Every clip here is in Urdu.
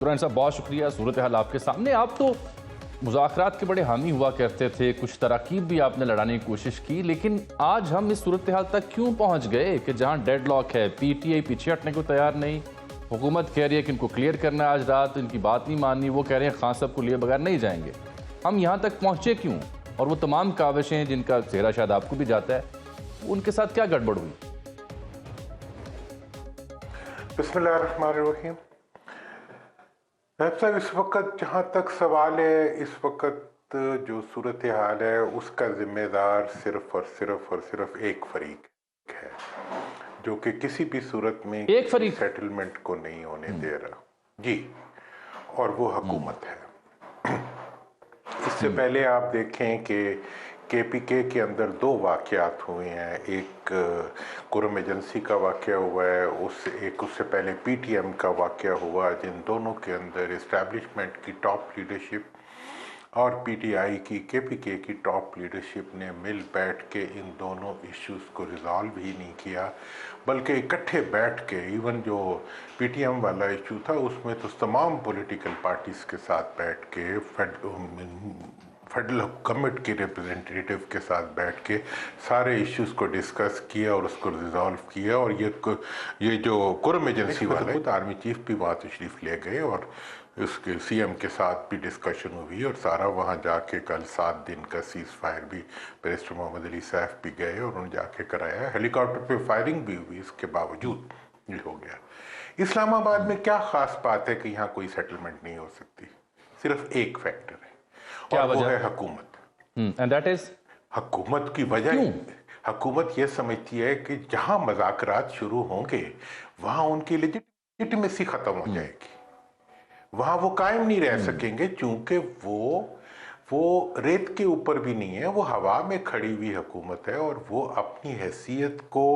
قرآن صاحب بہت شکریہ. صورتحال آپ کے سامنے. آپ تو مذاکرات کے بڑے حامی ہوا کرتے تھے, کچھ تراکیب بھی آپ نے لڑانے کی کوشش کی, لیکن آج ہم اس صورتحال تک کیوں پہنچ گئے کہ جہاں ڈیڈ لاک ہے, پی ٹی آئی پیچھے ہٹنے کو تیار نہیں, حکومت کہہ رہی ہے کہ ان کو کلیئر کرنا ہے آج رات, ان کی بات نہیں ماننی, وہ کہہ رہے ہیں خان صاحب کو لیے بغیر نہیں جائیں گے. ہم یہاں تک پہنچے کیوں؟ اور وہ تمام کاوشیں جن کا چہرہ شاید آپ کو بھی جاتا ہے, ان کے ساتھ کیا گڑبڑ ہوئی؟ بسم اللہ الرحمن الرحیم. صاحب اس وقت جہاں تک سوال ہے, اس وقت جو صورتحال ہے اس کا ذمہ دار صرف اور صرف ایک فریق ہے جو کہ کسی بھی صورت میں ایک فریق سیٹلمنٹ کو نہیں ہونے دے رہا جی, اور وہ حکومت ہے. اس سے پہلے آپ دیکھیں کہ کے پی کے اندر دو واقعات ہوئے ہیں. ایک قرم ایجنسی کا واقعہ ہوا ہے, اس سے پہلے پی ٹی ایم کا واقعہ ہوا, جن دونوں کے اندر اسٹیبلشمنٹ کی ٹاپ لیڈرشپ اور پی ٹی آئی کی کے پی کی ٹاپ لیڈرشپ نے مل بیٹھ کے ان دونوں ایشوز کو ریزالو ہی نہیں کیا, بلکہ اکٹھے بیٹھ کے ایون جو پی ٹی ایم والا ایشو تھا اس میں تو تمام پولیٹیکل پارٹیز کے ساتھ بیٹھ کے فیڈرل گورنمنٹ کے ریپرزنٹیٹیو کے ساتھ بیٹھ کے سارے ایشوز کو ڈسکس کیا اور اس کو ریزالو کیا. اور یہ جو قرم ایجنسی والا ہے, آرمی چیف بھی وہاں تشریف لے گئے اور اس کے سی ایم کے ساتھ بھی ڈسکشن ہوئی, اور سارا وہاں جا کے کل 7 دن کا سیز فائر بھی بیرسٹر محمد علی صاحب بھی گئے اور انہوں نے جا کے کرایا. ہیلی کاپٹر پہ فائرنگ بھی ہوئی, اس کے باوجود یہ ہو گیا. اسلام آباد میں کیا خاص بات ہے کہ یہاں کوئی سیٹلمنٹ نہیں ہو سکتی؟ صرف ایک فیکٹر ہے, اور وہ ہے حکومت. And that is? حکومت کی وجہ حکومت یہ سمجھتی ہے کہ جہاں مذاکرات شروع ہوں گے وہاں ان کی لیجٹمیسی ختم ہو جائے گی, وہاں وہ قائم نہیں رہ سکیں گے, چونکہ وہ ریت کے اوپر بھی نہیں ہے, وہ ہوا میں کھڑی ہوئی حکومت ہے. اور وہ اپنی حیثیت کو,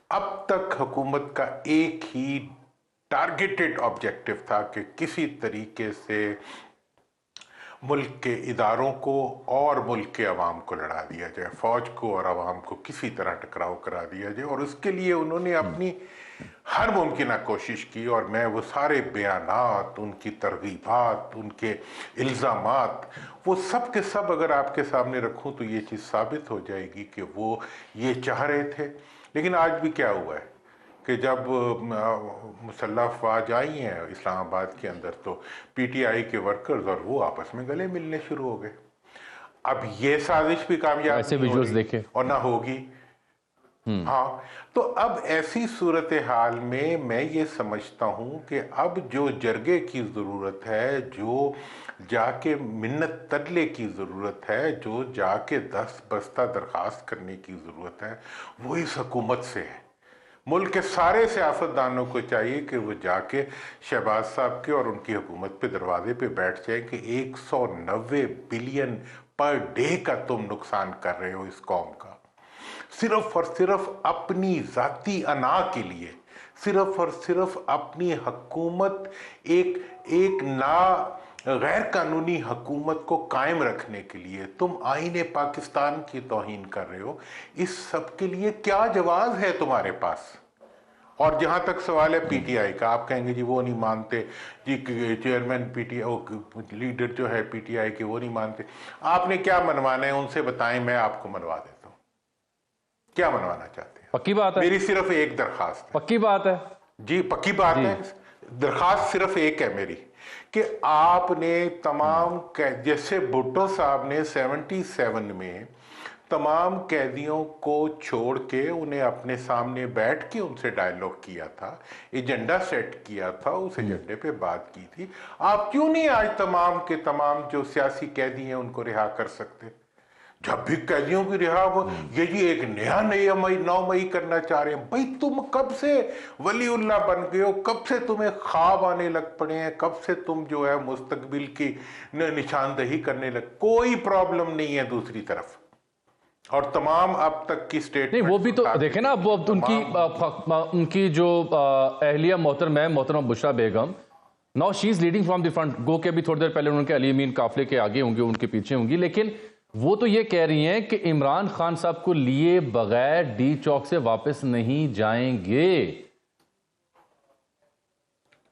اب تک حکومت کا ایک ہی ٹارگیٹڈ آبجیکٹو تھا کہ کسی طریقے سے ملک کے اداروں کو اور ملک کے عوام کو لڑا دیا جائے, فوج کو اور عوام کو کسی طرح ٹکراؤ کرا دیا جائے. اور اس کے لیے انہوں نے اپنی ہر ممکنہ کوشش کی, اور میں وہ سارے بیانات, ان کی ترغیبات, ان کے الزامات, وہ سب کے سب اگر آپ کے سامنے رکھوں تو یہ چیز ثابت ہو جائے گی کہ وہ یہ چاہ رہے تھے. لیکن آج بھی کیا ہوا ہے کہ جب مسلح افواج آئی ہیں اسلام آباد کے اندر تو پی ٹی آئی کے ورکرز اور وہ آپس میں گلے ملنے شروع ہو گئے. اب یہ سازش بھی کامیاب ایسے نہیں ہو ویژوز رہی دیکھے اور نہ ہوگی. ہاں, تو اب ایسی صورتحال میں یہ سمجھتا ہوں کہ اب جو جرگے کی ضرورت ہے, جو جا کے منت ترلے کی ضرورت ہے, جو جا کے دست بستہ درخواست کرنے کی ضرورت ہے, وہ اس حکومت سے ہے. ملک کے سارے سیاستدانوں کو چاہیے کہ وہ جا کے شہباز صاحب کے اور ان کی حکومت پہ دروازے پہ بیٹھ جائیں کہ 190 بلین پر ڈے کا تم نقصان کر رہے ہو اس قوم کا, صرف اور صرف اپنی ذاتی انا کے لیے, صرف اور صرف اپنی حکومت, ایک غیر قانونی حکومت کو قائم رکھنے کے لیے تم آئین پاکستان کی توہین کر رہے ہو. اس سب کے لیے کیا جواز ہے تمہارے پاس؟ اور جہاں تک سوال ہے پی ٹی آئی کا, آپ کہیں گے جی وہ نہیں مانتے, جی چیئرمین پی ٹی آئی لیڈر جو ہے پی ٹی آئی کے وہ نہیں مانتے. آپ نے کیا منوانا ہے ان سے بتائیں, میں آپ کو منوا دیتا ہوں. کیا منوانا چاہتے ہیں؟ پکی بات ہے, میری صرف ایک درخواست ہے. پکی بات ہے جی پکی بات ہے. درخواست صرف ایک ہے میری کہ آپ نے تمام, جیسے بھٹو صاحب نے 77 میں تمام قیدیوں کو چھوڑ کے انہیں اپنے سامنے بیٹھ کے ان سے ڈائیلاگ کیا تھا, ایجنڈا سیٹ کیا تھا, اس ایجنڈے پہ بات کی تھی. آپ کیوں نہیں آج تمام کے تمام جو سیاسی قیدی ہیں ان کو رہا کر سکتے؟ جب بھی قیدیوں کی رہا ہو, یہ جی ایک نیا 9 مئی کرنا چاہ رہے ہیں. بھئی تم کب سے ولی اللہ بن گئے ہو, کب سے تمہیں خواب آنے لگ پڑے ہیں, کب سے تم جو ہے مستقبل کی نشاندہی کرنے لگ, کوئی پرابلم نہیں ہے دوسری طرف. اور تمام اب تک کی سٹیٹمنٹ نہیں, وہ بھی تو دیکھیں نا, وہ ان کی جو اہلیہ محترمہ Bushra Begum, now she is leading from the front, گو کہ ابھی تھوڑی دیر پہلے ان کے علی امین قافلے کے آگے ہوں گے, ان کے پیچھے ہوں گی, لیکن وہ تو یہ کہہ رہی ہیں کہ عمران خان صاحب کو لیے بغیر ڈی چوک سے واپس نہیں جائیں گے.